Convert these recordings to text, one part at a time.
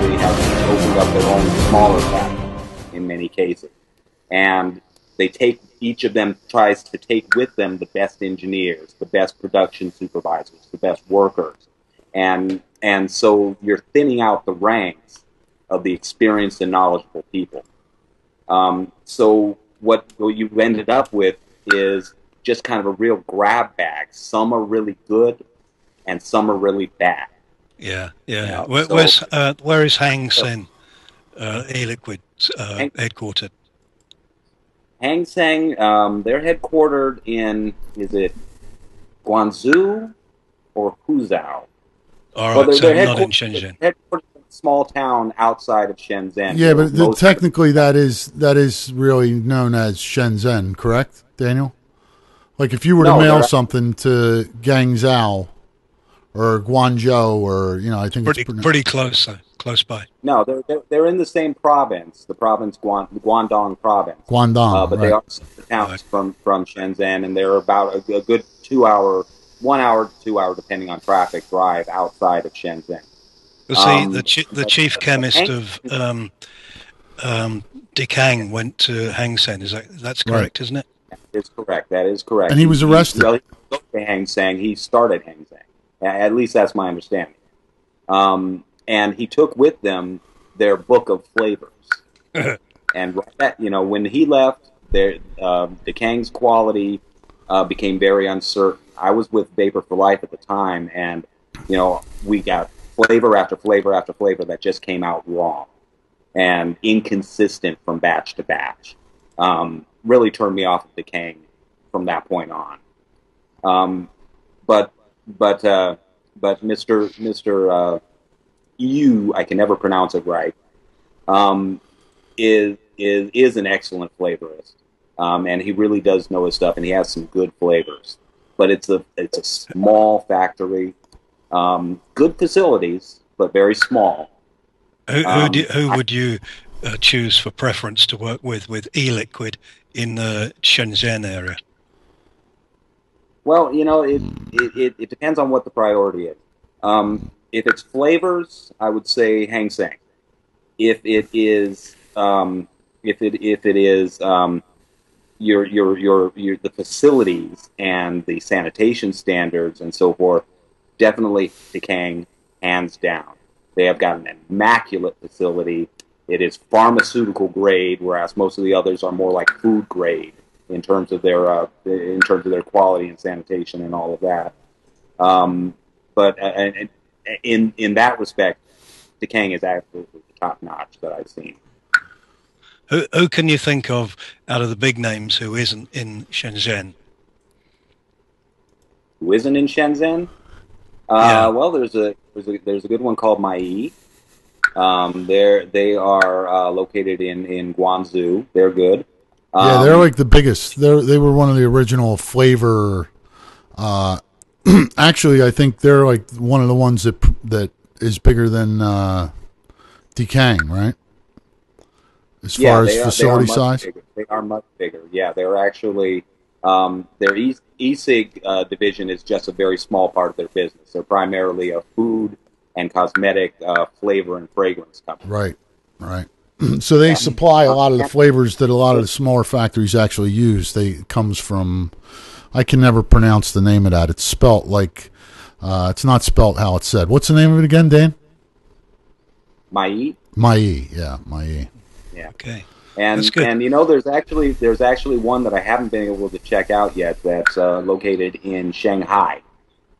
actually have opened up their own smaller factory in many cases. And each of them tries to take with them the best engineers, the best production supervisors, the best workers. And so you're thinning out the ranks of the experienced and knowledgeable people. So what you've ended up with is just kind of a real grab bag. Some are really good, and some are really bad. Yeah. Where is Hang Seng e-Liquid headquartered? Hang Seng, they're headquartered in, is it Guangzhou or Huzhou? All right, so not in Shenzhen. They're headquartered in a small town outside of Shenzhen. Yeah, but technically that is really known as Shenzhen, correct, Daniel? Like if you were to mail something to Guangzhou or Guangzhou, or I think it's pretty close by. No, they're in the same province, the province Guangdong province. Guangdong, but they are towns from Shenzhen, and they're about a good 1 hour to 2 hour, depending on traffic, drive outside of Shenzhen. Well, see, the chief chemist of Dikang went to Hang Seng. That's correct, isn't it? It's correct. That is correct. And he was arrested. He to Hang Seng. He started Hang Seng. At least that's my understanding. And he took with them their book of flavors. And when he left, Dikang's quality became very uncertain. I was with Vapor for Life at the time, and we got flavor after flavor after flavor that just came out wrong and inconsistent from batch to batch. Really turned me off of Dikang from that point on. But Mr. Yu, I can never pronounce it right, is an excellent flavorist, and he really does know his stuff, and he has some good flavors. But it's a small factory, good facilities, but very small. Who would you choose for preference to work with e-Liquid in the Shenzhen area? Well, it depends on what the priority is. If it's flavors, I would say Hang Seng. If it is the facilities and the sanitation standards and so forth, definitely Dikang, hands down. They have got an immaculate facility. It is pharmaceutical grade, whereas most of the others are more like food grade in terms of their quality and sanitation and all of that. But in that respect, Dikang is absolutely top notch that I've seen. Who can you think of out of the big names who isn't in Shenzhen? Who isn't in Shenzhen? Well, there's a good one called Mai. They are located in Guangzhou. They're good. Yeah, they're like the biggest. They were one of the original flavor. Actually, I think they're like one of the ones that is bigger than Dikang, right? As far as facility size, they are much bigger. Yeah, they're actually their eCig division is just a very small part of their business. They're primarily a food and cosmetic flavor and fragrance company. Right. So they supply a lot of the flavors that a lot of the smaller factories actually use. Comes from, I can never pronounce the name of that. It's spelt like, it's not spelt how it's said. What's the name of it again, Dan? Mai. Yeah, Mai. Yeah. Okay. And there's actually one that I haven't been able to check out yet that's located in Shanghai.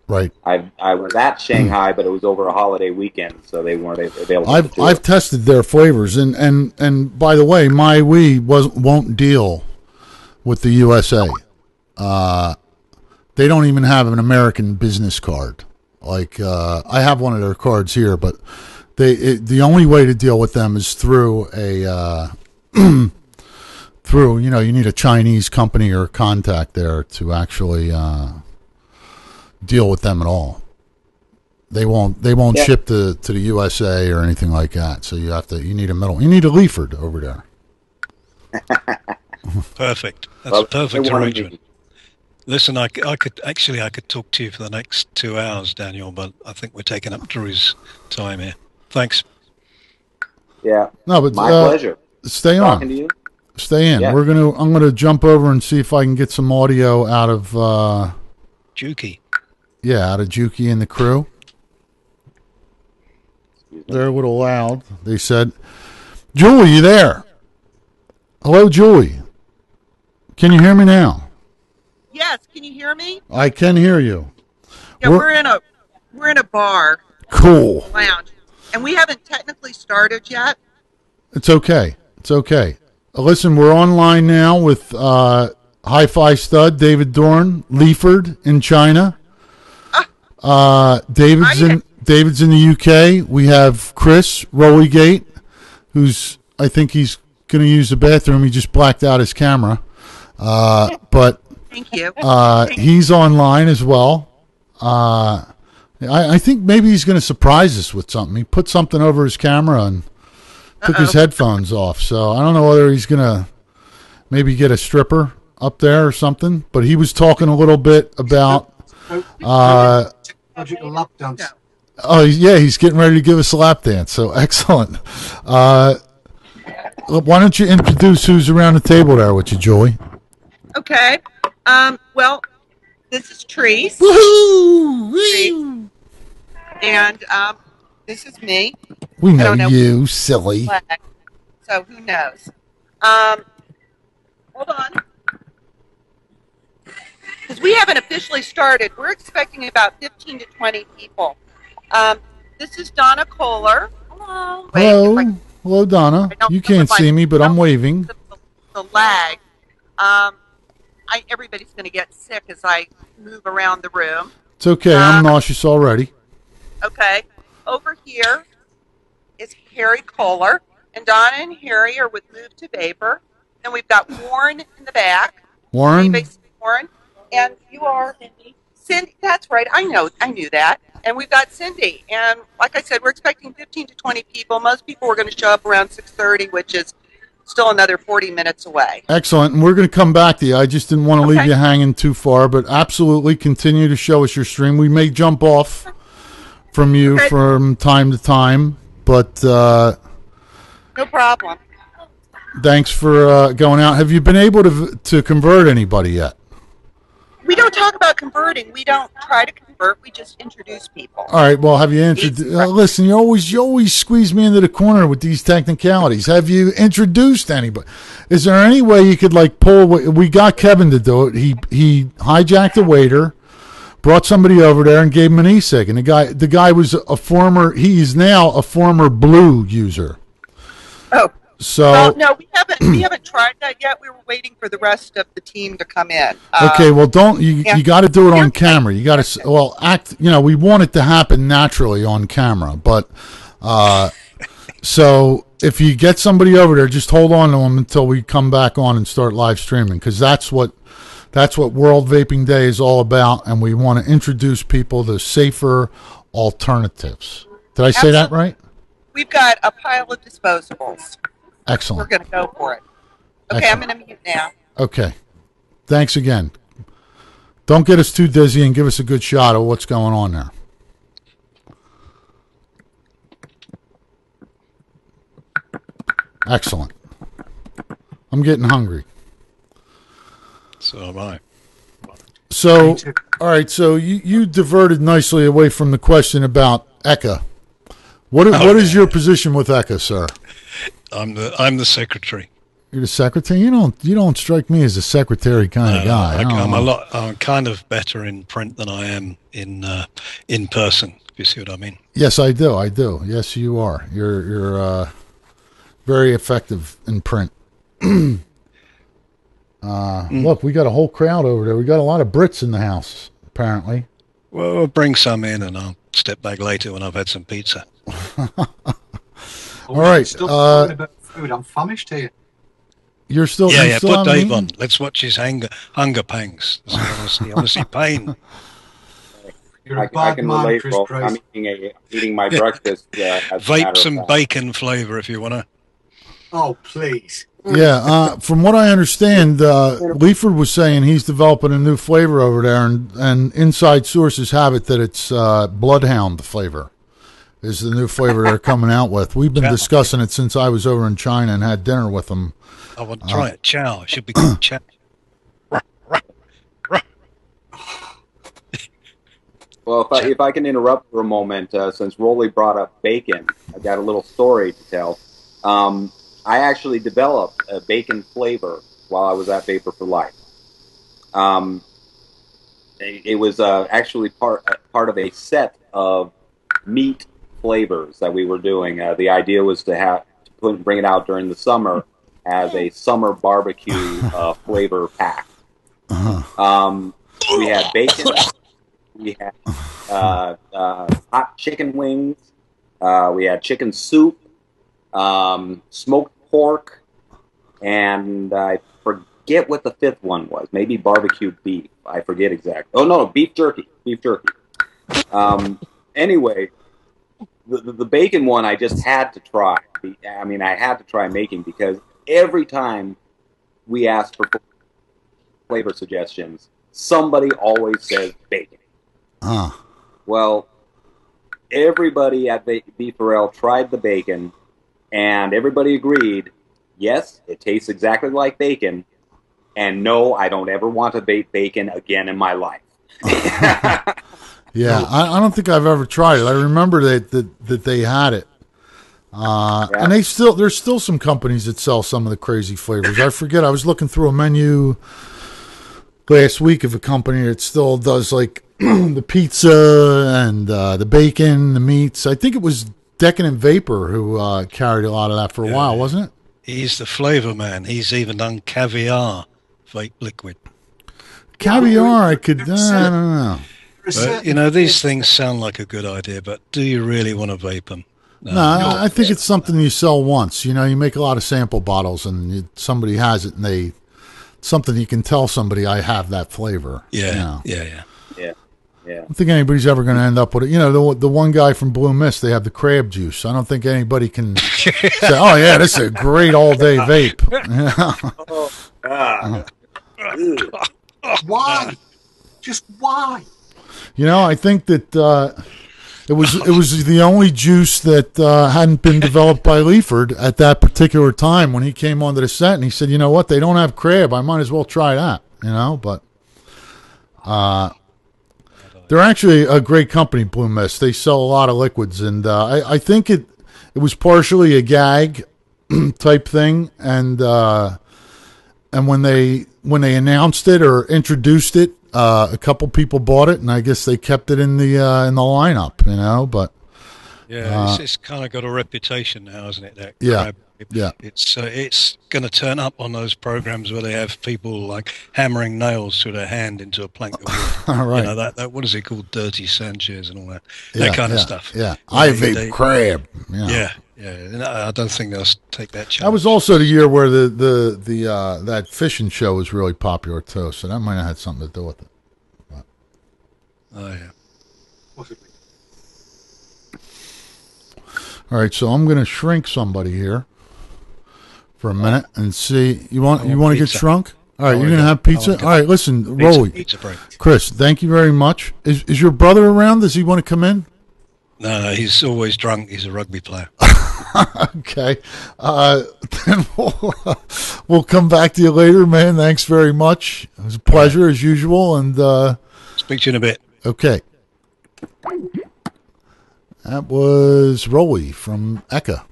Right. I was at Shanghai, but it was over a holiday weekend, so they weren't available. I've tested their flavors, and by the way, my won't deal with the USA. They don't even have an American business card. Like I have one of their cards here, but the only way to deal with them is through a you need a Chinese company or contact there to actually deal with them at all. They won't ship to the USA or anything like that. So you need a middle. You need a Leaford over there. Perfect. That's a perfect arrangement. Listen, I could talk to you for the next 2 hours, Daniel, but I think we're taking up Drew's time here. Thanks. Yeah. No, but my pleasure. Stay Talking to on. you. Stay in. Yeah. I'm gonna jump over and see if I can get some audio out of Juki. Yeah, out of Juki and the crew. They're a little loud. They said, "Julie, you there? Hello, Julie. Can you hear me now?" Yes, can you hear me? I can hear you. Yeah, we're in a bar. Cool. Lounge. And we haven't technically started yet. It's okay. It's okay. Listen, we're online now with Hi-Fi Stud, David Dorn, Leaford in China. David's in the UK. We have Chris Rollygate, I think he's going to use the bathroom. He just blacked out his camera. But thank you. He's online as well. I think maybe he's going to surprise us with something. He put something over his camera and took his headphones off. So I don't know whether he's going to maybe get a stripper up there or something. But he was talking a little bit about... lap dance. Oh, yeah, he's getting ready to give us a lap dance. So excellent. Why don't you introduce who's around the table there with you, Julie? Okay. Well, this is Treese. Woohoo! And this is me. We know you, silly. So who knows? Hold on. Because we haven't officially started. We're expecting about 15 to 20 people. This is Donna Kohler. Hello. Hello, Donna. You can't see me, but I'm waving. The lag. Everybody's going to get sick as I move around the room. It's okay. I'm nauseous already. Okay. Over here is Harry Kohler. And Donna and Harry are with Move to Vapor. And we've got Warren in the back. Warren? Warren. And you are Cindy. That's right. I knew that. And we've got Cindy. And like I said, we're expecting 15 to 20 people. Most people are going to show up around 6:30, which is still another 40 minutes away. Excellent. And we're going to come back to you. I just didn't want to leave you hanging too far, but absolutely continue to show us your stream. We may jump off from you from time to time, but no problem. Thanks for going out. Have you been able to convert anybody yet? We don't talk about converting. We don't try to convert. We just introduce people. All right. Well, have you introduced? Listen, you always squeeze me into the corner with these technicalities. Have you introduced anybody? Is there any way you could pull? We got Kevin to do it. He hijacked a waiter, brought somebody over there, and gave him an e-cig. And the guy was he is now a former Blue user. Oh. So well, no, we haven't tried that yet. We were waiting for the rest of the team to come in. Okay, well, you got to do it on camera. You got to act. We want it to happen naturally on camera, but so if you get somebody over there, just hold on to them until we come back on and start live streaming, because that's what World Vaping Day is all about, and we want to introduce people to safer alternatives. Did I say that right? We've got a pile of disposables. Excellent. We're going to go for it. Okay, excellent. I'm going to mute now. Okay. Thanks again. Don't get us too dizzy and give us a good shot of what's going on there. Excellent. I'm getting hungry. So am I. So, all right, so you diverted nicely away from the question about ECA. What is your position with ECA, sir? I'm the secretary. You're the secretary? You don't strike me as a secretary kind of guy. I'm kind of better in print than I am in person, if you see what I mean. Yes, I do. Yes, you are. You're very effective in print. Look, we got a whole crowd over there. We got a lot of Brits in the house, apparently. Well, we'll bring some in and I'll step back later when I've had some pizza. All right. About food. I'm famished here. You're still put Dave on. Let's watch his hunger pangs. I want to see pain. You're a bad man, relate, Chris bro. Price. I'm eating my breakfast. Vape some bacon flavor if you want to. Oh, please. Yeah, from what I understand, Leaford was saying he's developing a new flavor over there, and inside sources have it that it's Bloodhound flavor. is the new flavor they're coming out with. We've been discussing it since I was over in China and had dinner with them. I want to try it. Chow. It should be called chow. Well, if I can interrupt for a moment, since Rolly brought up bacon, I got a little story to tell. I actually developed a bacon flavor while I was at Vapor for Life. It was actually part of a set of meat flavors that we were doing. The idea was to bring it out during the summer as a summer barbecue flavor pack. We had bacon. We had hot chicken wings. We had chicken soup, smoked pork, and I forget what the fifth one was. Maybe barbecue beef. I forget exactly. Oh, no, beef jerky. Beef jerky. Anyway, the bacon one I just had to try. I mean, I had to try making because every time we asked for flavor suggestions, somebody always says bacon. Well, everybody at Beef Pharrell tried the bacon, and everybody agreed, yes, it tastes exactly like bacon, and no, I don't ever want to bake bacon again in my life. Yeah, I don't think I've ever tried it. I remember that they had it. And there's still some companies that sell some of the crazy flavors. I forget, I was looking through a menu last week of a company that still does like the pizza and the bacon, the meats. I think it was Decadent Vapor who carried a lot of that for a while, wasn't it? He's the flavor man. He's even done caviar vape liquid. Caviar, I don't know. But, you know, these things sound like a good idea, but do you really want to vape them? No, I think it's something you sell once. You know, you make a lot of sample bottles, and somebody has it, and something you can tell somebody, I have that flavor. Yeah, you know. yeah. I don't think anybody's ever going to end up with it. You know, the one guy from Blue Mist, they have the crab juice. I don't think anybody can say, "Oh yeah, this is a great all-day vape." Why? Just why? You know, I think that it was the only juice that hadn't been developed by Leaford at that particular time when he came onto the set, and he said, "You know what? They don't have crab. I might as well try that." You know, but they're actually a great company, Blue Mist. They sell a lot of liquids, and I think it was partially a gag type thing, and when they announced it or introduced it, a couple people bought it, and I guess they kept it in the lineup, you know. But it's kind of got a reputation now, isn't it? That crab. Yeah. It's going to turn up on those programs where they have people like hammering nails through their hand into a plank of wood. Right. You know, that what is it called? Dirty Sanchez and all that. That kind of stuff. Yeah. I vape crab. Yeah. No, I don't think they'll take that chance. That was also the year where the that fishing show was really popular too, so that might have had something to do with it. But. Oh yeah. Possibly. All right, so I'm going to shrink somebody here for a minute and see. You want to get shrunk? All right, you're going to have pizza. All right, listen, Rolly, pizza break. Chris, thank you very much. Is your brother around? Does he want to come in? No, he's always drunk. He's a rugby player. Okay. Then we'll come back to you later, man. Thanks very much. It was a pleasure as usual. And speak to you in a bit. Okay. That was Rolly from ECA.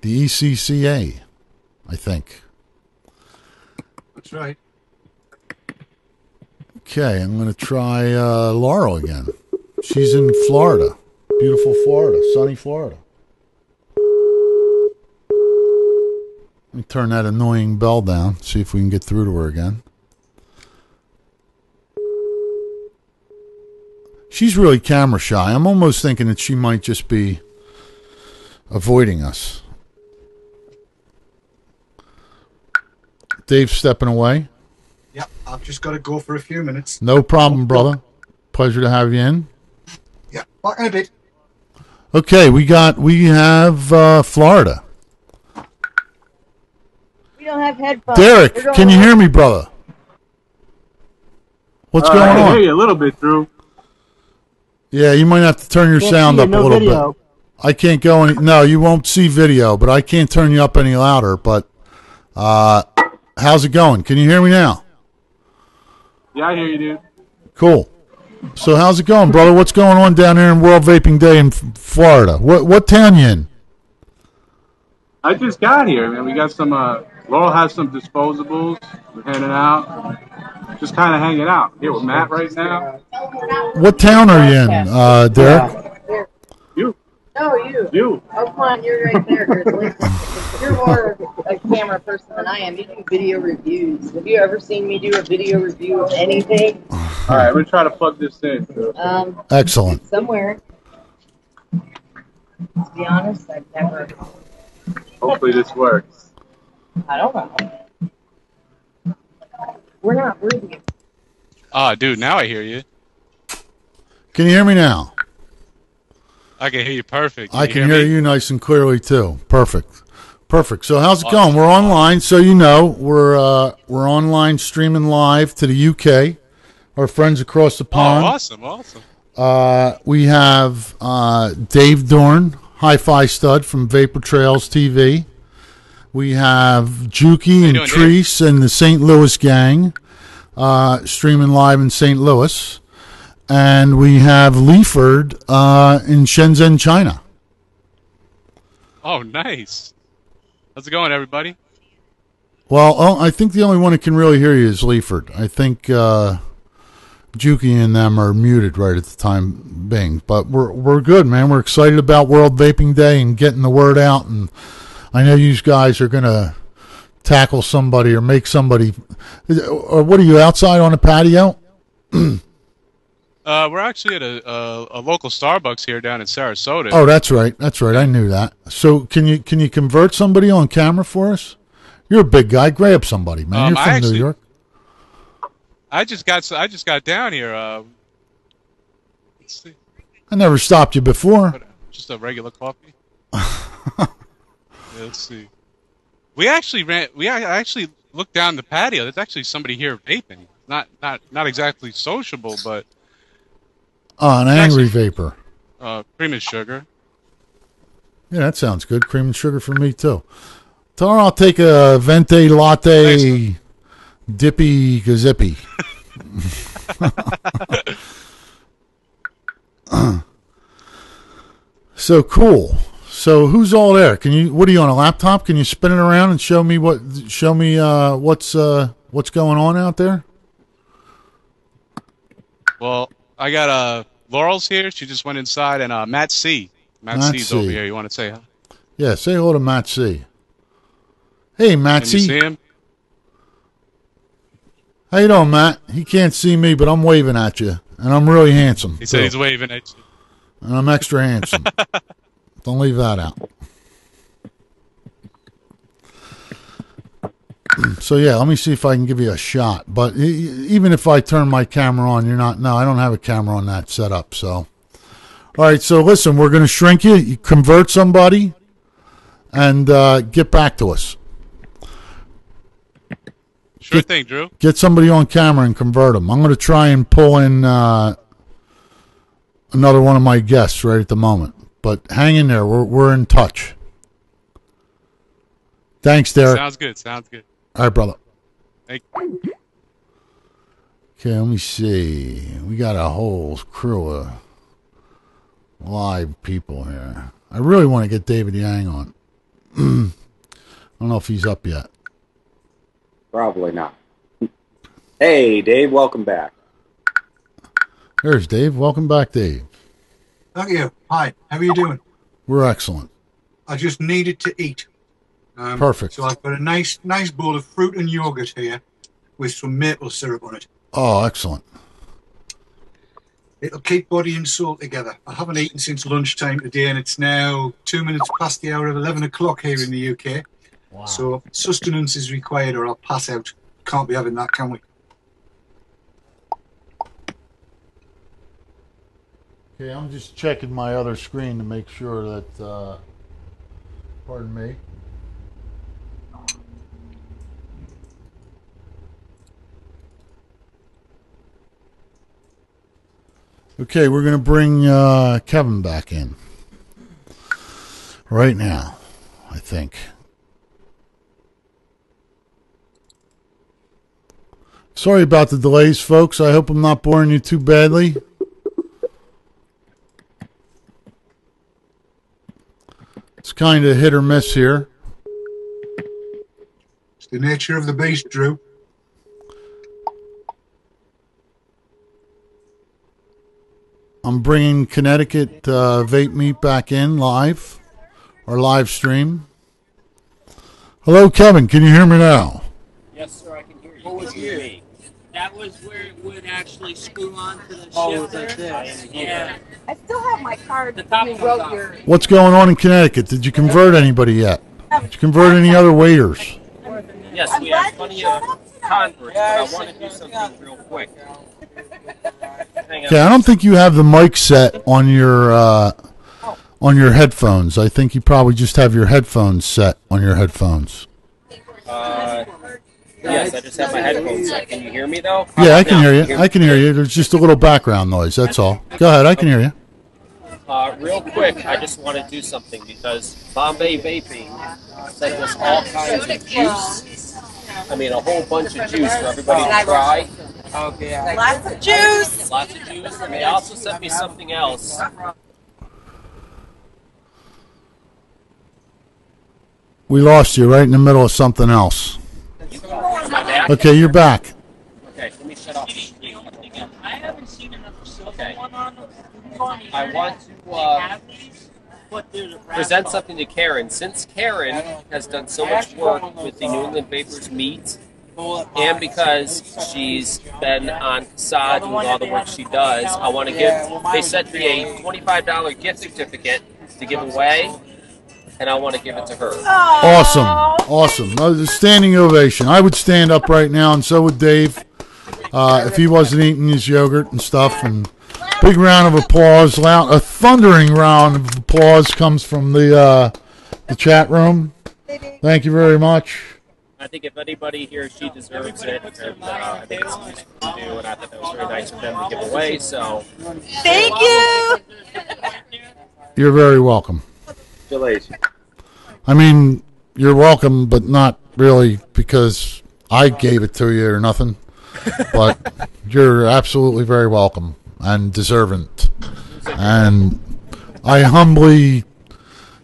The ECCA, I think. That's right. Okay, I'm going to try Laurel again. She's in Florida. Beautiful Florida. Sunny Florida. Let me turn that annoying bell down, see if we can get through to her again. She's really camera shy. I'm almost thinking that she might just be avoiding us. Dave's stepping away. Yep, I've just got to go for a few minutes. No problem, brother. Pleasure to have you in. Yeah, back in a bit. Okay, we have Florida. We don't have headphones. Derek, can you hear me, brother? What's going on? I hear you a little bit, Drew. Yeah, you might have to turn your sound up a little bit. I can't go any. No, you won't see video, but I can't turn you up any louder. But how's it going? Can you hear me now? Yeah, I hear you, dude. Cool. So how's it going, brother? What's going on down there in World Vaping Day in Florida? What town you in? I just got here, man. We got some. Laurel has some disposables. We're handing out. Just kind of hanging out here with Matt right now. What town are you in, Derek? You. No, you. You. Oh, come on, you're right there, Grizzly. You're more a camera person than I am. You do video reviews. Have you ever seen me do a video review of anything? All right, we're trying to plug this in. Excellent. Somewhere. To be honest, I've never. Hopefully this works. I don't know. We're not worthy. Dude, now I hear you. Can you hear me now? I can hear you perfect. I can hear you nice and clearly too. Perfect. So how's it going? We're online, so you know we're online streaming live to the UK. Our friends across the pond. Awesome. We have Dave Dorn, Hi-Fi Stud from Vapor Trails TV. We have Juki and Treese and the St. Louis gang streaming live in St. Louis. And we have Leaford in Shenzhen, China. Oh, nice. How's it going, everybody? Well, I think the only one that can really hear you is Leaford. I think Juki and them are muted right at the time being. But we're good, man. We're excited about World Vaping Day and getting the word out. And I know you guys are going to tackle somebody or make somebody. Or what are you, outside on a patio? We're actually at a local Starbucks here down in Sarasota. Oh, that's right. I knew that. So can you convert somebody on camera for us? You're a big guy. Grab somebody, man. You're from New York. I just got down here. Let's see. I never stopped you before. Just a regular coffee. Yeah, let's see. We actually looked down the patio. There's actually somebody here vaping. Not exactly sociable, but. Oh, an angry vapor. Cream and sugar. Yeah, that sounds good. Cream and sugar for me, too. Tell her I'll take a venti latte dippy gazippy. So cool. So who's all there? What are you on a laptop? Can you spin it around and show me what's going on out there? Well, I got Laurel's here. She just went inside, and Matt C. Matt C's over here. You want to say hi? Yeah, say hello to Matt C. Hey, Matt C. Can you see him? How you doing, Matt? He can't see me, but I'm waving at you, and I'm really handsome. He said he's waving at you. And I'm extra handsome. Don't leave that out. So yeah, let me see if I can give you a shot. But even if I turn my camera on, you're not. No, I don't have a camera on that set up. So, all right. So listen, we're going to shrink you. You convert somebody, and get back to us. Sure thing, Drew. Get somebody on camera and convert them. I'm going to try and pull in another one of my guests right at the moment. But hang in there. We're in touch. Thanks, Derek. Sounds good. All right, brother. Thank you. Okay, let me see. We got a whole crew of live people here. I really want to get David Yang on. I don't know if he's up yet. Probably not. Hey, Dave, welcome back. There's Dave. Welcome back, Dave. Thank you. Hi, how are you doing? We're excellent. I just needed to eat. Perfect. So I've got a nice bowl of fruit and yogurt here with some maple syrup on it. Oh, excellent. It'll keep body and soul together. I haven't eaten since lunchtime today, and it's now 2 minutes past the hour of 11 o'clock here in the UK. Wow. So sustenance is required or I'll pass out. Can't be having that, can we? Okay, I'm just checking my other screen to make sure that, pardon me. Okay, we're going to bring Kevin back in right now, I think. Sorry about the delays, folks. I hope I'm not boring you too badly. It's kind of hit or miss here. It's the nature of the beast, Drew. I'm bringing Connecticut Vape Meet back in live, or live stream. Hello, Kevin. Can you hear me now? Yes, sir. I can hear you. What was here? That was where it would actually screw onto the shifter. Yeah. I still have my card. The top You comes wrote off. your. What's going on in Connecticut? Did you convert anybody yet? Did you convert any other waiters? Yes, we have plenty of converts, but I want to do something real quick. Okay, I don't think you have the mic set on your headphones. I think you probably just have your headphones set on your headphones. Yes, I just have my headphones set. Can you hear me, though? Yeah, I can hear you. I can hear you. There's just a little background noise. That's all. Go ahead. I can hear you. Real quick, I just want to do something because Bombay Vaping sent us all kinds of juice. I mean, a whole bunch of juice for everybody to try. Okay. Lots of juice. Lots of juice. And they also sent me something else. We lost you right in the middle of something else. Am I back? Okay, you're back. Okay, let me shut off the screen. I haven't seen another silver one on. I want to present something to Karen. Since Karen has done so much work with the New England Vapors Meet, and because she's been on CASA doing all the work she does, I want to give, they sent me a $25 gift certificate to give away, and I want to give it to her. Awesome. Awesome. A standing ovation. I would stand up right now, and so would Dave, if he wasn't eating his yogurt and stuff. And big round of applause. A thundering round of applause comes from the chat room. Thank you very much. I think if anybody here, she deserves it, and I think it's useful to do, and I thought that was very nice for them to give away, so. Thank you. You're very welcome. I mean, you're welcome, but not really because I gave it to you or nothing. But you're absolutely very welcome and deserving. And I humbly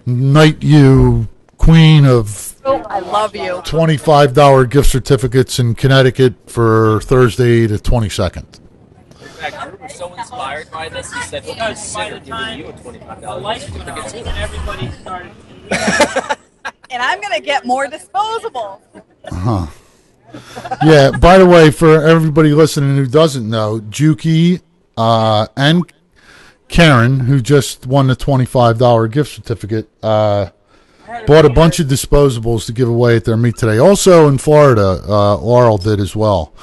knight you queen of I love you. $25 gift certificates in Connecticut for Thursday the 22nd. In fact, Drew was so inspired by this, he said he'll consider giving you a $25 gift certificate. And I'm going to get more disposable. Uh-huh. Yeah, by the way, for everybody listening who doesn't know, Juki and Karen, who just won the $25 gift certificate, bought a bunch of disposables to give away at their meet today. Also in Florida, Laurel did as well.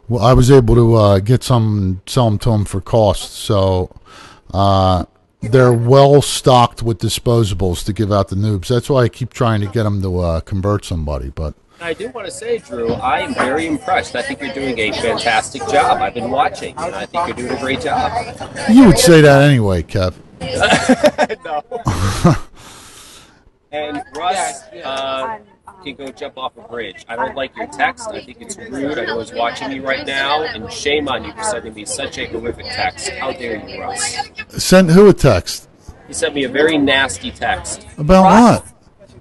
Well, I was able to get some and sell them to them for cost. So they're well stocked with disposables to give out the noobs. That's why I keep trying to get them to convert somebody. But I do want to say, Drew, I am very impressed. I think you're doing a fantastic job. I've been watching, and I think you're doing a great job. You would say that anyway, Kev. No. And Russ can go jump off a bridge. I don't like your text. I think it's rude. I know he's watching me right now, and shame on you for sending me such a horrific text. How dare you, Russ? Send who a text? He sent me a very nasty text. About what?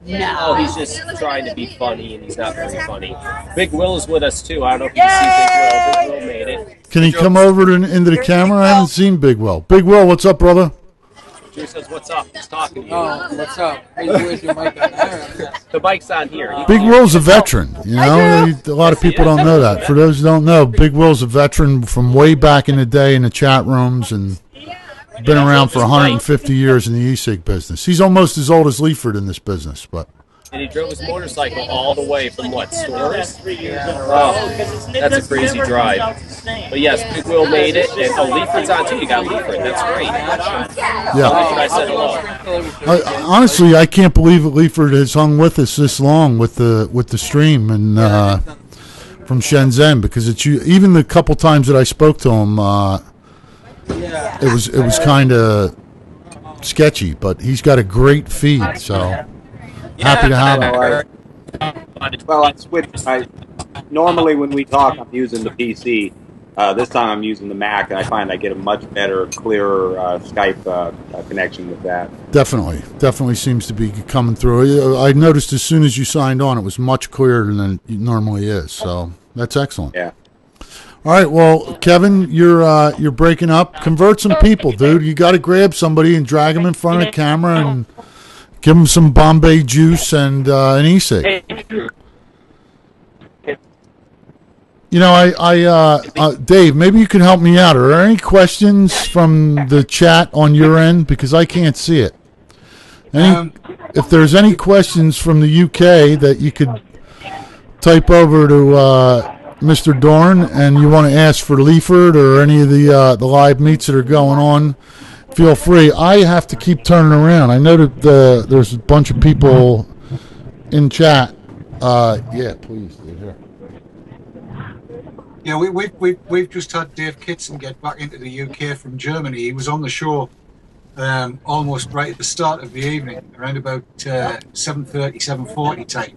No. Oh, he's just trying to be funny, and he's not very funny. Big Will is with us, too. I don't know if you can see Big Will. Big Will made it. Can he come over into the camera? I haven't seen Big Will. Big Will, what's up, brother? Drew says, what's up? He's talking to you. Oh, what's up? The mic's on here. Big Will's a veteran. You know, a lot of people don't know that. For those who don't know, Big Will's a veteran from way back in the day in the chat rooms and been around for 150 years in the e-cig business. He's almost as old as Leaford in this business, but. And he drove his motorcycle all the way from what, stores? Oh, that's a crazy drive. But yes, Big Will made it. And Leaford's on too. You got Leaford. That's great. Yeah. I said hello. Honestly, I can't believe that Leaford has hung with us this long with the stream and from Shenzhen, because it's even the couple times that I spoke to him, it was kind of sketchy, but he's got a great feed, so happy to have him. Well, I switched. Normally when we talk, I'm using the PC. This time I'm using the Mac, and I find I get a much better, clearer Skype connection with that. Definitely seems to be coming through. I noticed as soon as you signed on, it was much clearer than it normally is. So that's excellent. Yeah. All right, well, Kevin, you're breaking up. Convert some people, dude. You got to grab somebody and drag them in front of the camera and give them some Bombay juice and an e-cig. You know, Dave, maybe you can help me out. Are there any questions from the chat on your end? Because I can't see it. If there's any questions from the UK that you could type over to Mr. Dorn, and you want to ask for Leaford or any of the live meets that are going on, feel free. I have to keep turning around. I know that there's a bunch of people in chat. Yeah, please. Here. Yeah, we've just had Dave Kitson get back into the UK from Germany. He was on the show almost right at the start of the evening, around about 7:30, 7:40 time,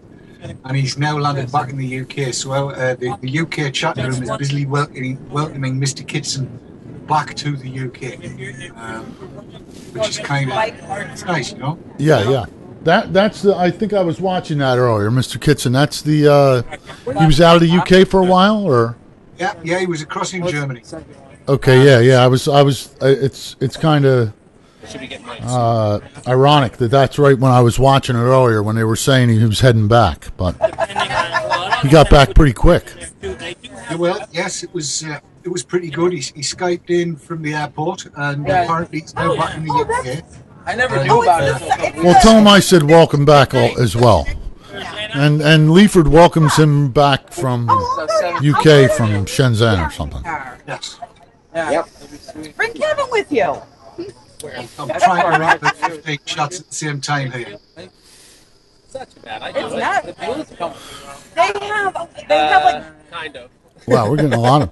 and he's now landed back in the UK. So the UK chat room is busily welcoming Mr. Kitson back to the UK, which is kind of nice, you know. Yeah. That's the. I think I was watching that earlier, Mr. Kitson. That's the. He was out of the UK for a while, or. Yeah, he was across in Germany. Okay, yeah. I was. It's kind of ironic that's right when I was watching it earlier when they were saying he was heading back, but he got back pretty quick. Yeah, well, yes, it was pretty good. He Skyped in from the airport, and apparently he's now back in the UK. I never knew about it. Well, tell him I said welcome back as well. And Leaford welcomes him back from UK, from Shenzhen or something. Yes. Yep. Bring Kevin with you. I'm trying to wrap the 15 shots at the same time here. It's not too bad. I do it. The blues come. They have like kind of. Wow, we're getting a lot of.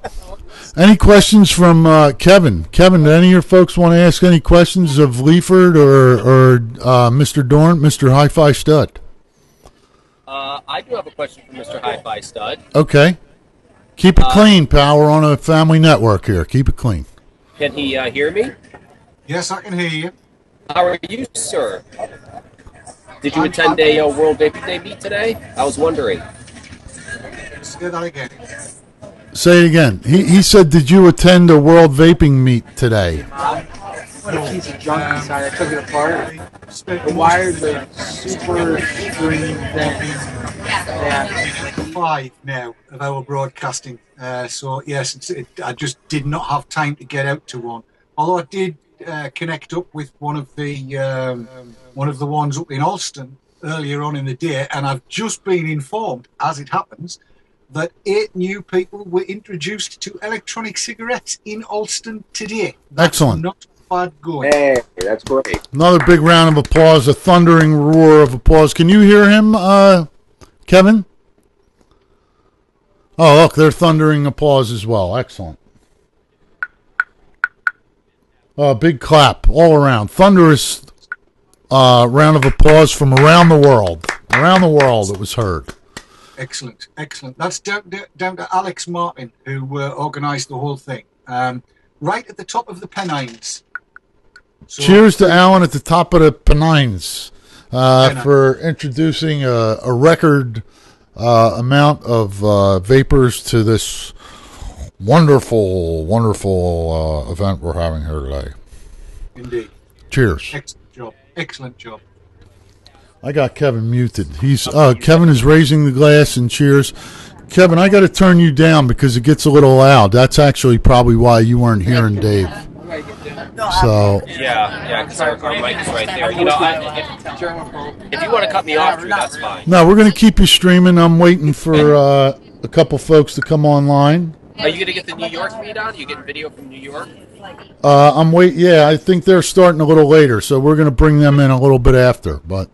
Any questions from Kevin? Kevin, do any of your folks want to ask any questions of Leaford or Mr. Dorn, Mr. Hi-Fi Stud? I do have a question for Mr. Hi-Fi Stud. Okay. Keep it clean, pal. We're on a family network here. Keep it clean. Can he hear me? Yes, I can hear you. How are you, sir? Did you attend a World Vaping Day meet today? I was wondering. Say that again. Say it again. He said, did you attend a World Vaping meet today? What a piece of junk inside. I took it apart. The wires are super green. Yeah. 5 now of our broadcasting. So yes, I just did not have time to get out to one. Although I did connect up with one of the ones up in Alston earlier on in the day, and I've just been informed, as it happens, that 8 new people were introduced to electronic cigarettes in Alston today. That's excellent. Not bad going. Hey, that's great. Another big round of applause, a thundering roar of applause. Can you hear him, Kevin? Oh, look, they're thundering applause as well. Excellent. Big clap all around. Thunderous round of applause from around the world. Around the world it was heard. Excellent. That's down to Alex Martin, who organised the whole thing. Right at the top of the Pennines. So, cheers to Alan at the top of the Pennines for introducing a record amount of vapors to this wonderful event we're having here today. Indeed. Cheers. Excellent job. I got Kevin muted. Kevin is raising the glass and cheers. Kevin, I got to turn you down because it gets a little loud. That's actually probably why you weren't hearing Dave. So yeah, because our mic is right there. You know, if you want to cut me off, Drew, that's fine. No, we're going to keep you streaming. I'm waiting for a couple folks to come online. Are you going to get the New York feed on? Are you getting video from New York? Yeah, I think they're starting a little later, so we're going to bring them in a little bit after. But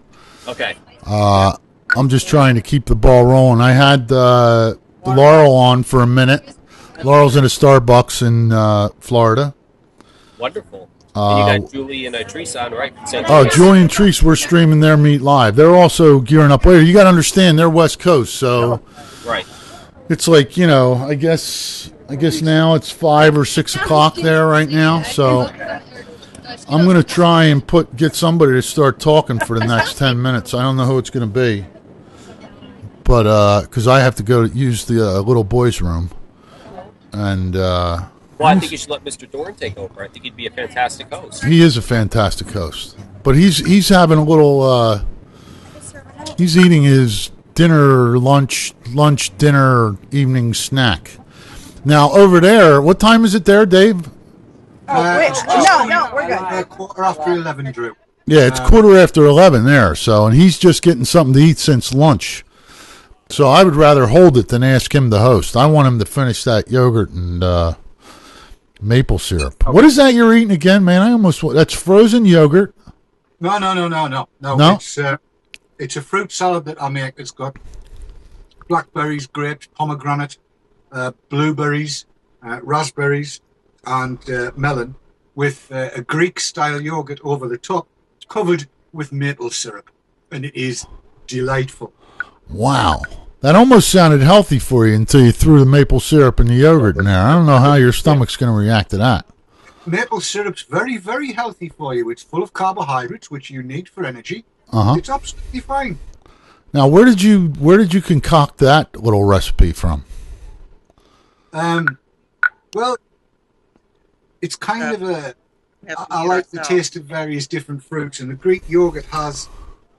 okay. I'm just trying to keep the ball rolling. I had Laurel on for a minute. Laurel's in a Starbucks in Florida. Wonderful. And you got Julie and Teresa on, right? Julie and Treese, we're streaming their meet live. They're also gearing up later. You got to understand, they're West Coast, so right. It's like, I guess now it's 5 or 6 o'clock there right now. So I'm going to try and get somebody to start talking for the next 10 minutes. I don't know who it's going to be, but because I have to go use the little boys' room, and well, I think you should let Mr. Dorn take over. I think he'd be a fantastic host. He is a fantastic host, but he's having a little. He's eating his dinner, lunch, dinner, evening snack. Now over there, what time is it there, Dave? No, we're good. Quarter after 11, Drew. Yeah, it's quarter after 11 there. So, and he's just getting something to eat since lunch. So I would rather hold it than ask him to host. I want him to finish that yogurt and maple syrup. What is that you're eating again, man? That's frozen yogurt. No. It's a fruit salad that I make. It's got blackberries, grapes, pomegranate, blueberries, raspberries, and melon, with a Greek-style yogurt over the top, covered with maple syrup, and it is delightful. Wow. That almost sounded healthy for you until you threw the maple syrup and the yogurt in there. I don't know how your stomach's going to react to that. Maple syrup's very, very healthy for you. It's full of carbohydrates, which you need for energy. It's absolutely fine. Now, where did you concoct that little recipe from? Well, it's kind of I like the taste of various different fruits, and the Greek yogurt has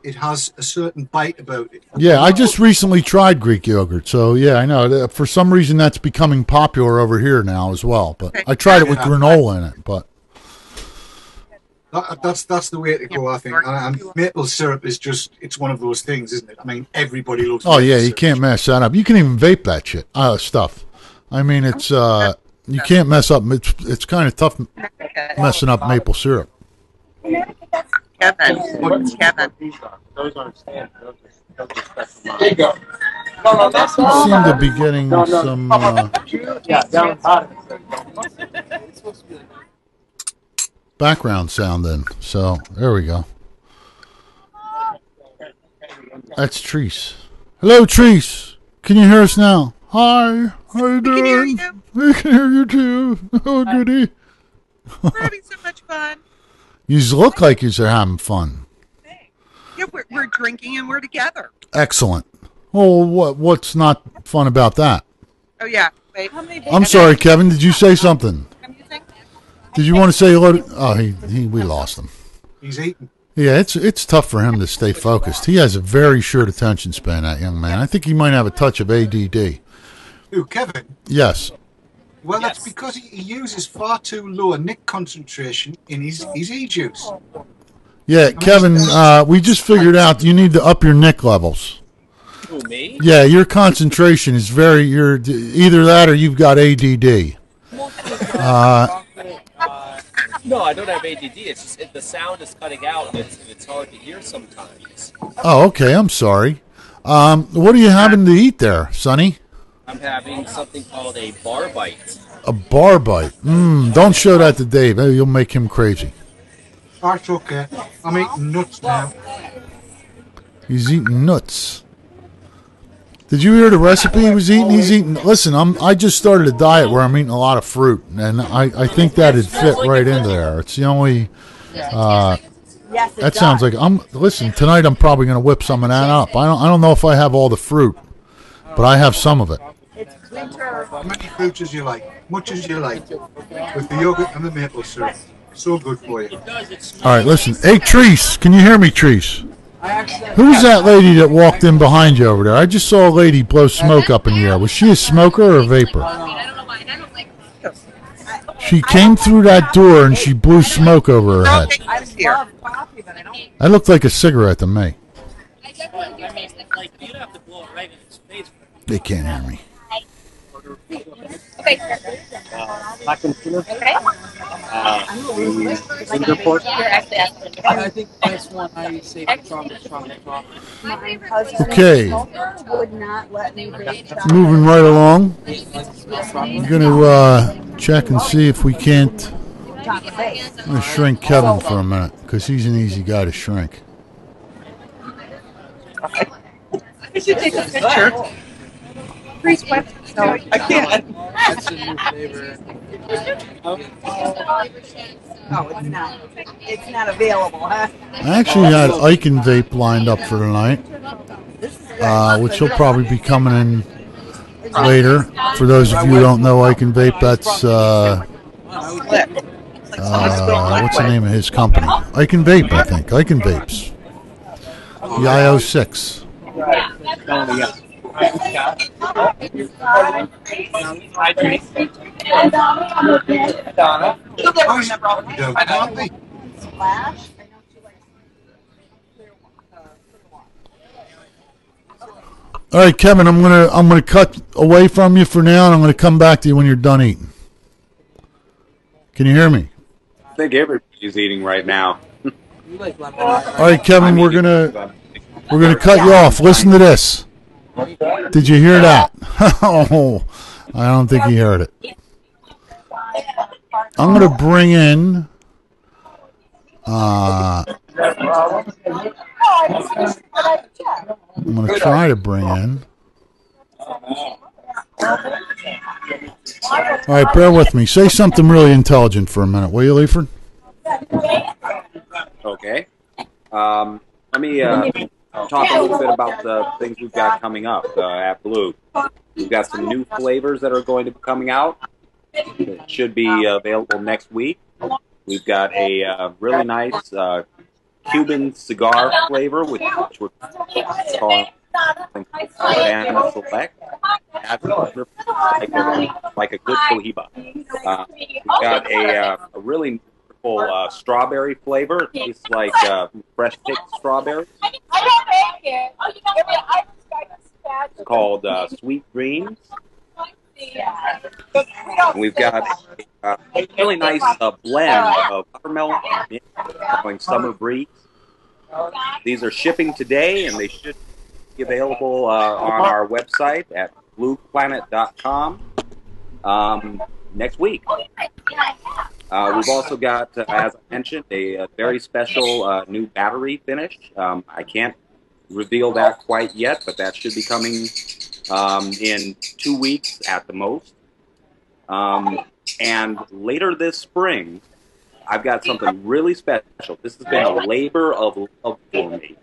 a certain bite about it. Yeah, I just recently tried Greek yogurt, so yeah, I know. For some reason, that's becoming popular over here now as well. But I tried it with granola in it, but that's the way to go, I think. And maple syrup is it's one of those things, isn't it? I mean, everybody loves. Oh yeah, you can't mess that up. You can even vape that shit stuff. I mean, it's you can't mess up. It's kind of tough messing up maple syrup. Kevin. Those aren't standard. There you go. You seem to be getting some background sound then. So there we go. That's Treese. Hello, Treese. Can you hear us now? Hi. How you doing? We can hear you too. Oh, goody. We're having so much fun. You look like you're having fun. Yeah, we're drinking and we're together. Excellent. Well, what's not fun about that? Oh, yeah. Wait. I'm sorry, Kevin. Did you say something? Did you want to say hello? We lost him. He's eating. Yeah, it's tough for him to stay focused. He has a very short attention span, that young man. I think he might have a touch of ADD. Who, Kevin? Yes. Well, that's because he uses far too low a nic concentration in his e-juice. Yeah, Kevin, we just figured out you need to up your nic levels. Who, me? Yeah, your concentration is you're either that or you've got ADD. No, I don't have ADD. It's just the sound is cutting out, and it's hard to hear sometimes. Oh, okay. I'm sorry. What are you having to eat there, Sonny? I'm having something called a bar bite. A bar bite. Don't show that to Dave. You'll make him crazy. That's okay. I'm eating nuts now. He's eating nuts. Did you hear the recipe he was eating? He's eating. Listen, I just started a diet where I'm eating a lot of fruit, and I think that'd fit right into there. It's the only. That sounds like Listen, tonight I'm probably going to whip some of that up. I don't know if I have all the fruit, but I have some of it. As many fruits as you like, much as you like, with the yogurt and the maple syrup. So good for you. All right, listen. Hey, Treese, can you hear me, Treese? Who's that lady that walked in behind you over there? I just saw a lady blow smoke up in the air. Was she a smoker or a vapor? She came through that door and she blew smoke over her head. That looked like a cigarette to me. They can't hear me. Black and sugar. I think this one I say chocolate. Okay. Moving right along. I'm going to check and see if we can't I'm going to shrink Kevin for a minute because he's an easy guy to shrink. I should take a picture. Freeze wet, so I can't. That's a new flavor. Oh, it's not. It's not available, huh? I actually had Icon Vape lined up for tonight, which will probably be coming in later. For those of you who don't know Icon Vape, that's what's the name of his company? Icon Vape, I think. Icon Vapes. The IO6. All right, Kevin, I'm gonna cut away from you for now, and I'm gonna come back to you when you're done eating. Can you hear me? I think everybody's eating right now. All right, Kevin, we're gonna cut you off. Listen to this. Did you hear that? Oh, I don't think he heard it. I'm gonna bring in. I'm going to try to bring in. All right, bear with me. Say something really intelligent for a minute, will you, Leaford? Okay. Let me talk a little bit about the things we've got coming up at Blue. We've got some new flavors that are going to be coming out. It should be available next week. We've got a really nice Cuban cigar flavor, which we're calling Banana Select. That's like a good cohiba. We've got a really wonderful strawberry flavor. It tastes like fresh picked strawberries. It's called Sweet Dreams. We've got a really nice blend of watermelon and mint called Summer Breeze. These are shipping today, and they should be available on our website at blueplanet.com next week. We've also got, as I mentioned, a very special new battery finish. I can't reveal that quite yet, but that should be coming in 2 weeks at the most. And later this spring, I've got something really special. This has been a labor of love for me.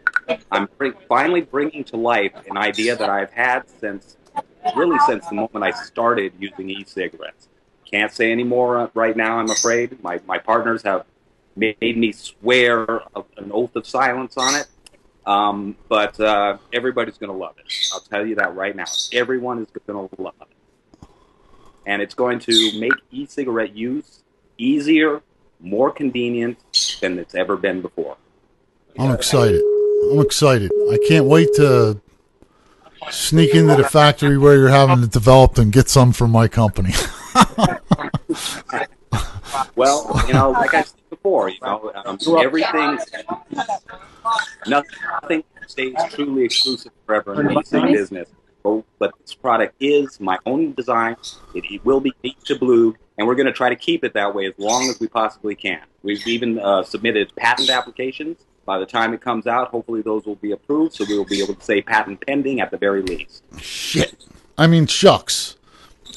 I'm finally bringing to life an idea that I've had since the moment I started using e-cigarettes. Can't say any more right now, I'm afraid. My partners have made me swear an oath of silence on it. But everybody's going to love it. I'll tell you that right now. Everyone is going to love it. And it's going to make e-cigarette use easier, more convenient than it's ever been before. I'm excited. I can't wait to sneak into the factory where you're having it developed and get some from my company. Well, like I said before, everything, nothing stays truly exclusive forever in the e-cig business. But this product is my own design. It will be unique to Blue, and we're going to try to keep it that way as long as we possibly can. We've even submitted patent applications. By the time it comes out, hopefully those will be approved, so we will be able to say patent pending at the very least. Shit. I mean, shucks.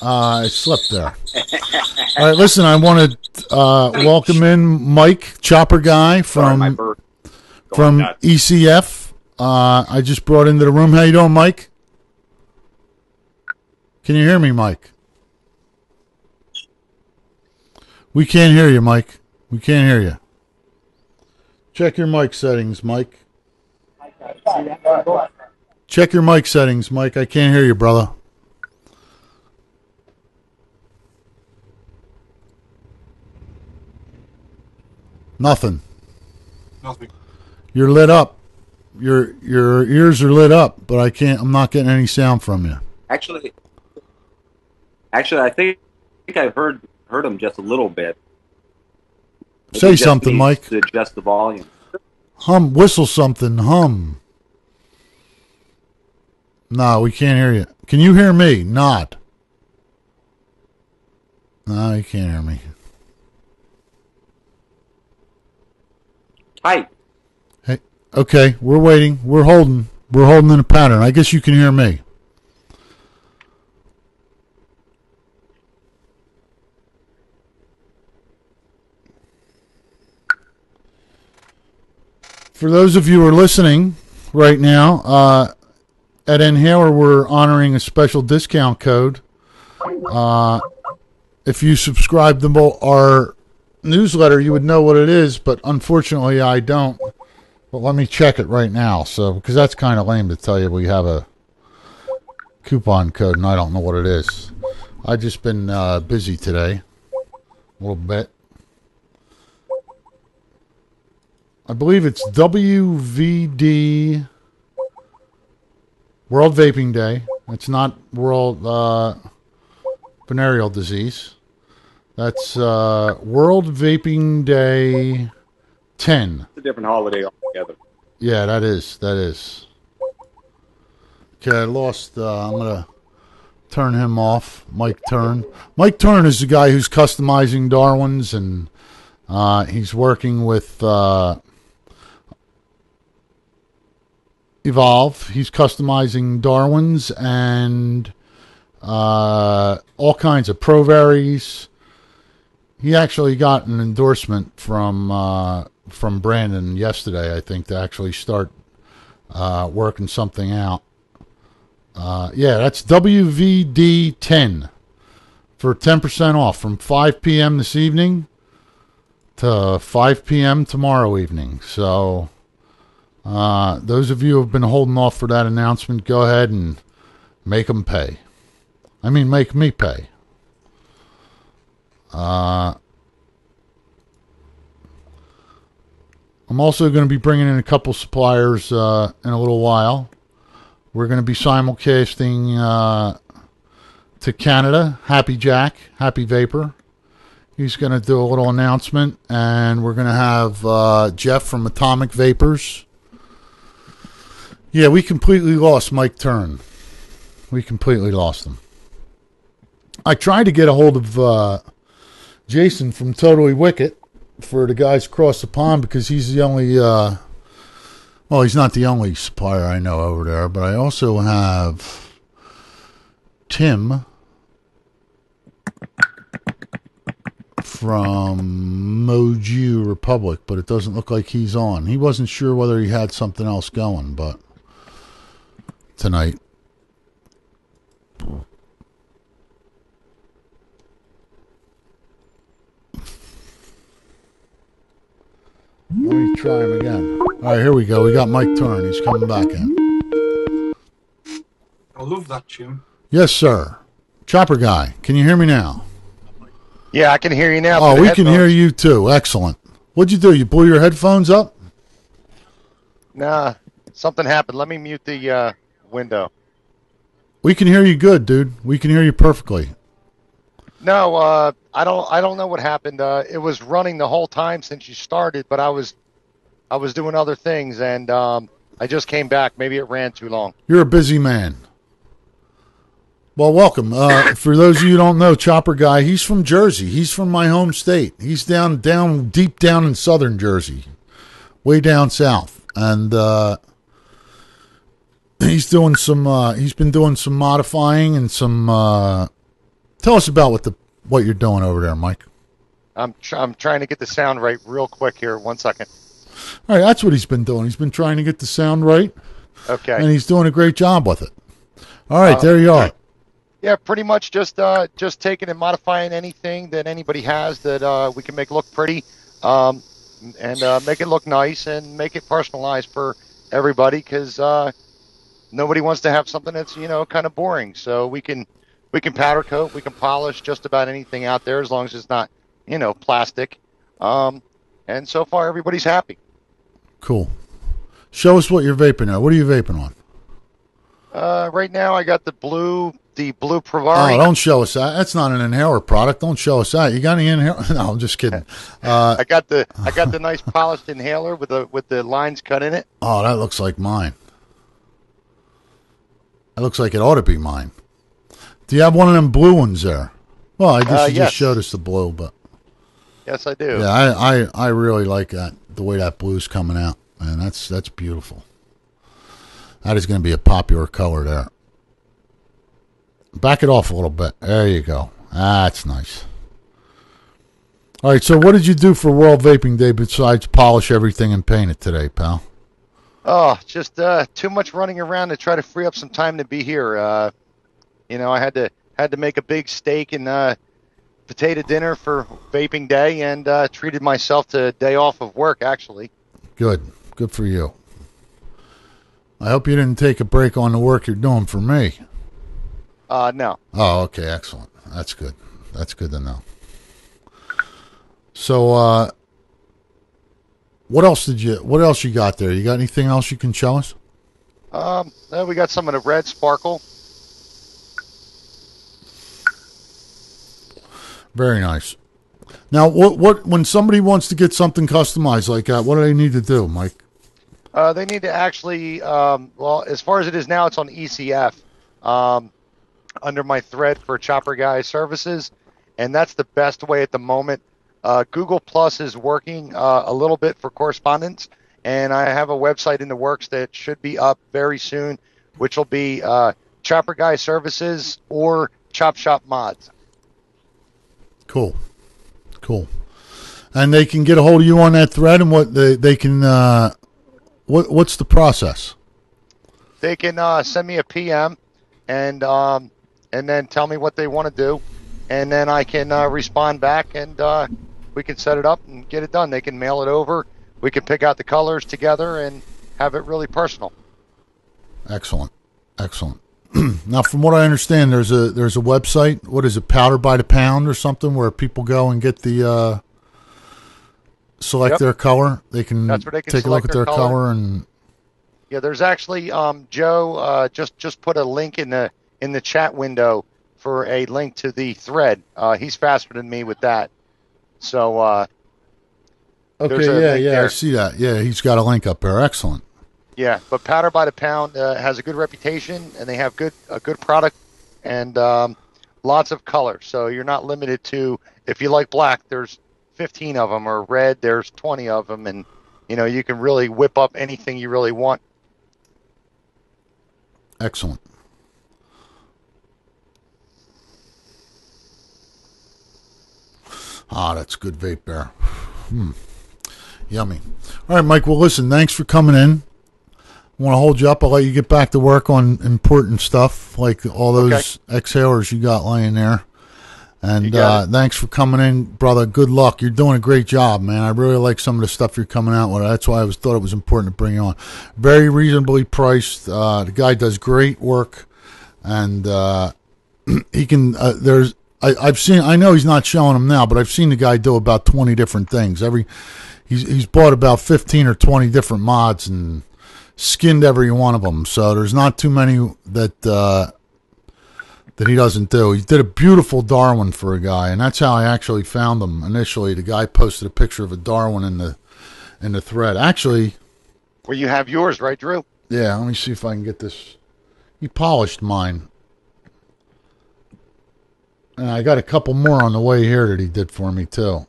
I slipped there. All right, listen, I want to welcome in Mike, ChopperGuy from ECF. I just brought into the room. How you doing, Mike? Can you hear me, Mike? We can't hear you, Mike. We can't hear you. Check your mic settings, Mike. Check your mic settings, Mike. I can't hear you, brother. Nothing. You're lit up. Your ears are lit up, but I'm not getting any sound from you. Actually, I think I've heard him just a little bit. Say something, Mike. To adjust the volume. Whistle something. Hum. No, we can't hear you. Can you hear me? Nod. No, you can't hear me. Tight. Hey, okay, we're waiting. We're holding. We're holding in a pattern. I guess you can hear me. For those of you who are listening right now, at Inhaler, we're honoring a special discount code. If you subscribe to our newsletter, you would know what it is, but unfortunately I don't. But let me check it right now, because that's kind of lame to tell you we have a coupon code and I don't know what it is. I've just been busy today, a little bit. I believe it's WVD, World Vaping Day. It's not World Venereal Disease. That's World Vaping Day 10. It's a different holiday altogether. Yeah, that is. Okay, I lost. I'm going to turn him off. Mike Turn. Mike Turn is the guy who's customizing Darwin's, and he's working with Evolve. He's customizing Darwin's and all kinds of ProVaries. He actually got an endorsement from Brandon yesterday, I think, to actually start working something out. Yeah, that's WVD 10 for 10% off from 5 p.m. this evening to 5 p.m. tomorrow evening. So those of you who have been holding off for that announcement, go ahead and make them pay. I mean, make me pay. I'm also going to be bringing in a couple suppliers in a little while. We're going to be simulcasting to Canada. Happy Jack, Happy Vapor. He's going to do a little announcement, and we're going to have Jeff from Atomic Vapors. Yeah, we completely lost Mike Turn. We completely lost him. I tried to get a hold of Jason from Totally Wicked for the guys across the pond, because he's the only, well, he's not the only supplier I know over there, but I also have Tim from Moju Republic, but it doesn't look like he's on. He wasn't sure whether he had something else going, but tonight. Let me try him again. All right, here we go. We got Mike Turn. He's coming back in. I love that tune. Yes, sir. Chopper Guy, can you hear me now? Yeah, I can hear you now. Oh, we can hear you too. Excellent. What'd you do? You blew your headphones up? Nah, something happened. Let me mute the window. We can hear you good, dude. We can hear you perfectly. No, I don't know what happened. It was running the whole time since you started, but I was doing other things, and I just came back. Maybe it ran too long. You're a busy man. Well, welcome. For those of you who don't know, Chopper Guy, he's from Jersey. He's from my home state. He's down deep down in southern Jersey, way down south, and he's doing some. He's been doing some modifying and some. Tell us about what you're doing over there, Mike. I'm trying to get the sound right real quick here. 1 second. All right, that's what he's been doing. He's been trying to get the sound right. Okay. And he's doing a great job with it. All right, there you are. Yeah, pretty much just taking and modifying anything that anybody has that we can make look pretty, and make it look nice and make it personalized for everybody, because nobody wants to have something that's kind of boring. So we can powder coat, we can polish just about anything out there as long as it's not plastic, and so far everybody's happy. Cool. Show us what you're vaping now. What are you vaping on? Right now I got the blue Pravari. Oh, don't show us that. That's not an inhaler product. Don't show us that. You got any inhaler? No, I'm just kidding. I got the nice polished inhaler with the lines cut in it. Oh, that looks like mine. That looks like it ought to be mine. Do you have one of them blue ones there? Well, I guess you just showed us the blue, but yes, I do. Yeah, I really like that. the way that blue's coming out, man. That's beautiful. That is going to be a popular color there. Back it off a little bit. There you go. That's nice. All right, so what did you do for World Vaping Day besides polish everything and paint it today, pal? Oh, just too much running around to try to free up some time to be here. You know, I had to make a big steak and potato dinner for Vaping Day, and treated myself to a day off of work, actually. Good for you. I hope you didn't take a break on the work you're doing for me. No. Oh, okay, excellent. That's good. That's good to know. So, what else you got there? You got anything else you can show us? We got some of the red sparkle. Very nice. Now, what when somebody wants to get something customized like that, what do they need to do, Mike? They need to actually, well, as far as it is now, it's on ECF, under my thread for ChopperGuy services, and that's the best way at the moment. Google Plus is working a little bit for correspondence, and I have a website in the works that should be up very soon, which will be ChopperGuy services or Chop Shop Mods. Cool. And they can get a hold of you on that thread, and what they can. What's the process? They can send me a PM and then tell me what they want to do, and then I can respond back, and we can set it up and get it done. They can mail it over. We can pick out the colors together and have it really personal. Excellent. Now, from what I understand, there's a website. What is it, Powder by the Pound or something, where people go and get the select their color. They can, that's where they can take a look at their color and. Yeah, there's actually Joe just put a link in the chat window for a link to the thread. He's faster than me with that. So okay, yeah, I see that. Yeah, he's got a link up there. Excellent. Yeah, but Powder by the Pound has a good reputation, and they have a good product and lots of colors. So you're not limited to, if you like black, there's 15 of them, or red, there's 20 of them, and you can really whip up anything you really want. Excellent. That's good vape there. Yummy. All right, Mike. Well, listen, thanks for coming in. I want to hold you up. I'll let you get back to work on important stuff like all those exhalers you got laying there. And thanks for coming in, brother. Good luck. You're doing a great job, man. I really like some of the stuff you're coming out with. That's why I thought it was important to bring you on. Very reasonably priced. The guy does great work, and he can. I've seen. I know he's not showing them now, but I've seen the guy do about 20 different things. He's bought about 15 or 20 different mods and skinned every one of them. So there's not too many that he doesn't do. He did a beautiful Darwin for a guy, and that's how I actually found him initially. The guy posted a picture of a Darwin in the thread. Actually, where you have yours, right, Drew? Yeah, let me see if I can get this. He polished mine. And I got a couple more on the way here that he did for me, too.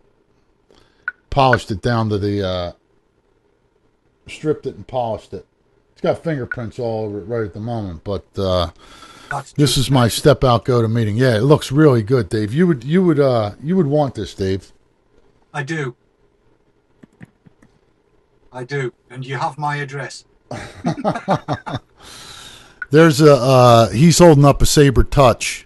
Polished it down to the, stripped it and polished it. It's got fingerprints all over it right at the moment, but this is my step out go to meeting. Yeah, it looks really good, Dave. You would want this, Dave. I do. And you have my address. There's he's holding up a Saber Touch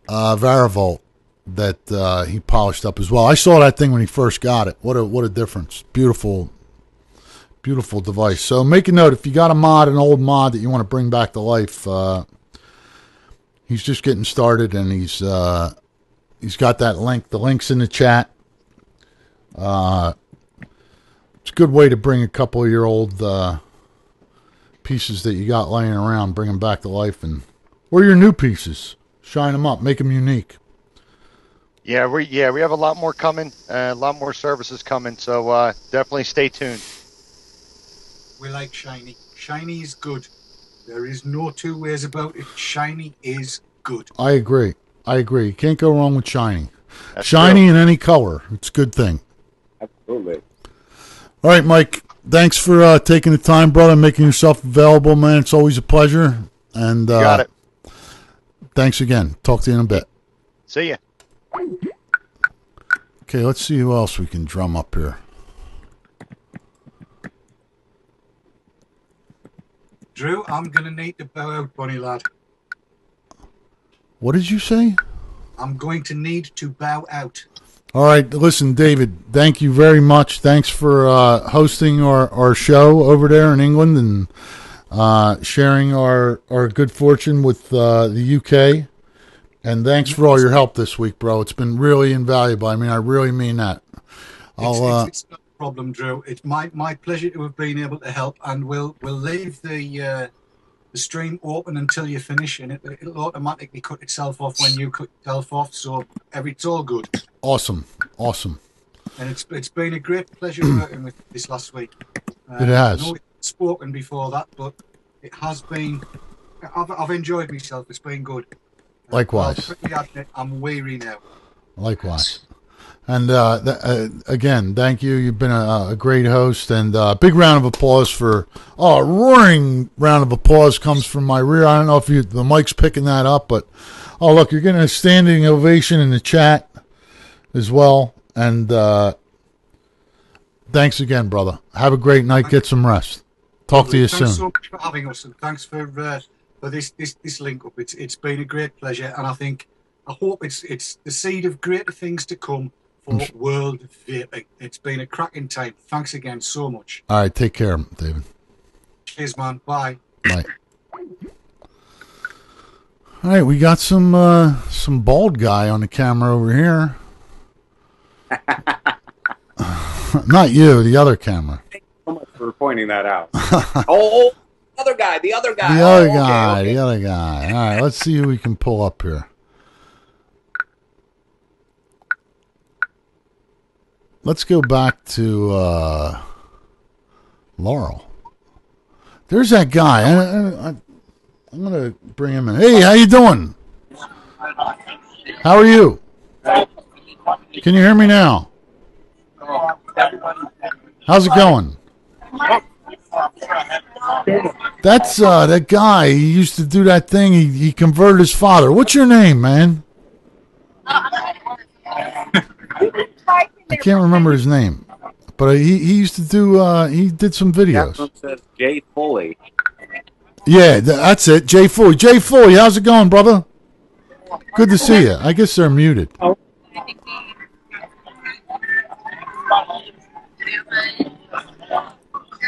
Varivolt that he polished up as well. I saw that thing when he first got it. What a difference. Beautiful device. So make a note, if you got an old mod that you want to bring back to life, he's just getting started, and he's got that link. The link's in the chat. It's a good way to bring a couple of your old pieces that you got laying around, bring them back to life, or your new pieces. Shine them up, make them unique. Yeah, we have a lot more coming, a lot more services coming. So definitely stay tuned. We like shiny. Shiny is good. There is no two ways about it. Shiny is good. I agree. You can't go wrong with shiny. That's shiny true. in any color. It's a good thing. Absolutely. All All right, Mike. Thanks for taking the time, brother, and making yourself available, man. It's always a pleasure. And got it. Thanks again. Talk to you in a bit. See ya. Okay, let's see who else we can drum up here. Drew, I'm going to need to bow out, bunny lad. What did you say? I'm going to need to bow out. All right, listen, David, thank you very much. Thanks for hosting our show over there in England and sharing our good fortune with the UK. And thanks for all your help this week, bro. It's been really invaluable. I mean, I really mean that. It's not a problem, Drew. It's my pleasure to have been able to help, and we'll leave the stream open until you finish, and it'll automatically cut itself off when you cut yourself off. So it's all good. Awesome. And it's been a great pleasure working with this last week. It has. I know it's spoken before that, but it has been. I've enjoyed myself. It's been good. Likewise. I'll quickly admit I'm weary now. Likewise. And again, thank you. You've been a great host, and big round of applause for. Oh, a roaring round of applause comes from my rear. I don't know if the mic's picking that up, but oh, look, you're getting a standing ovation in the chat as well. And thanks again, brother. Have a great night. Get some rest. Talk to you soon. Thanks so much for having us, and thanks for this link up. It's been a great pleasure, and I hope it's the seed of greater things to come for World Vaping. It's been a cracking time. Thanks again so much. All right, take care, David. Cheers, man. Bye. Bye. All right, we got some bald guy on the camera over here. Not you, the other camera. Thank you so much for pointing that out. Oh, the other guy. The other guy. All right, let's see who we can pull up here. Let's go back to Laurel. There's that guy. I'm going to bring him in. Hey, how you doing? How are you? Can you hear me now? How's it going? That's that guy. He used to do that thing. He converted his father. What's your name, man? I can't remember his name, but he used to do. He did some videos. Catherine says Jay Foley. Yeah, that's it. Jay Foley. Jay Foley, how's it going, brother? Good to see you. I guess they're muted.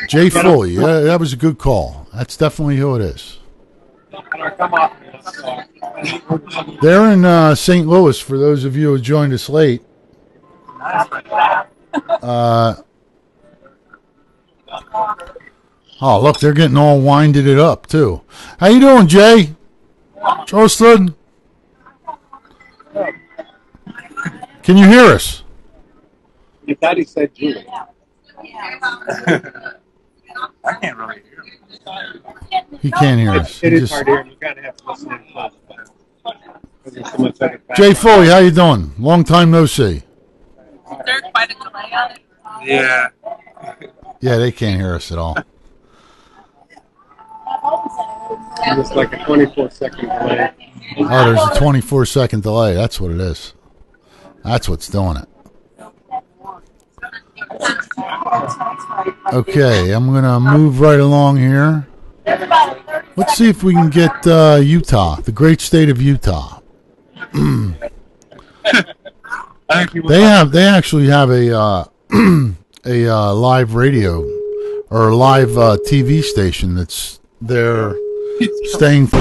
Jay Foley. Yeah, that was a good call. That's definitely who it is. They're in St. Louis, for those of you who joined us late. Oh, look, they're getting all winded it up, too. How you doing, Jay? Trusted? Can you hear us? Your daddy said Julie. I can't really hear him. He can't hear us. It is hard to hear him. You gotta have to listen in close. Jay Foley, how you doing? Long time no see. Yeah. Yeah, they can't hear us at all. It's like a 24-second delay. Oh, there's a 24-second delay. That's what it is. That's what's doing it. Okay, I'm going to move right along here. Let's see if we can get Utah, the great state of Utah. They actually have a live radio or a live TV station that's they're staying for.